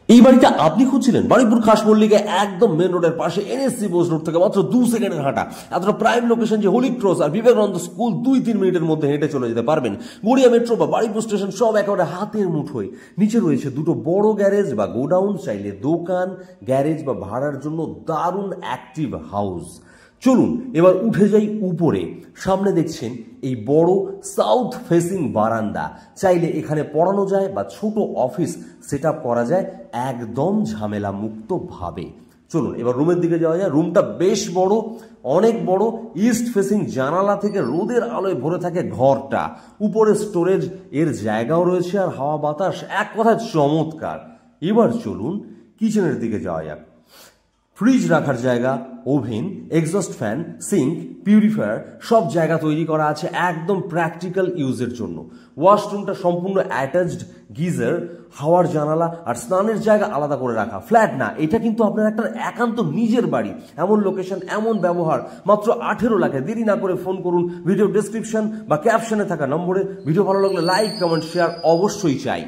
এই বাড়িটা আপনি খুঁজছিলেন? বারুইপুর খাস মল্লিকে একদম মেন রোডের পাশে, NSC বোস রোড থেকে মাত্র 2 সেকেন্ডের হাঁটা। এতটা প্রাইম লোকেশন যে হোলি ক্রস আর বিবেকানন্দ স্কুল 2-3 মিনিটের মধ্যে হেঁটে চলে যেতে পারবেন। গড়িয়া মেট্রো বা বারুইপুর স্টেশন সব একেবারে হাতের মুঠোয়। নিচে রয়েছে দুটো বড় গ্যারেজ বা গোডাউন, চাইলে দোকান, গ্যারেজ বা ভাড়ার জন্য দারুণ অ্যাক্টিভ হাউস। চলুন এবার উঠে যাই উপরে। সামনে দেখছেন এই বড় সাউথ ফেসিং বারান্দা। চাইলে এখানে পড়ানো যায় বা ছোট অফিস সেট আপ করা যায় একদম ঝামেলা মুক্ত ভাবে। চলুন এবার রুমের দিকে যাওয়া যায়। রুমটা বেশ বড়, অনেক বড়। ইস্ট ফেসিং জানালা থেকে রোদের আলোয় ভরে থাকে ঘরটা। উপরে স্টোরেজ এর জায়গাও রয়েছে আর হাওয়া বাতাস এক কথায় চমৎকার। এবার চলুন কিচেনের দিকে যাওয়া যাক। ফ্রিজ রাখার জায়গা, oven, exhaust fan, sink, purifier সব জায়গা তৈরি করা আছে একদম প্র্যাকটিক্যাল ইউজের জন্য। ওয়াশরুমটা সম্পূর্ণ অ্যাটাচড, গিজার, হাওয়ার জানালা আর স্নানের জায়গা আলাদা করে রাখা। ফ্ল্যাট না, এটা কিন্তু আপনার একটা একান্ত নিজের বাড়ি। এমন লোকেশন, এমন ব্যবহার, মাত্র 18 লাখে। দেরি না করে ফোন করুন ভিডিও ডেসক্রিপশন বা ক্যাপশনে থাকা নম্বরে। ভিডিও ভালো লাগলে লাইক, কমেন্ট, শেয়ার অবশ্যই চাই।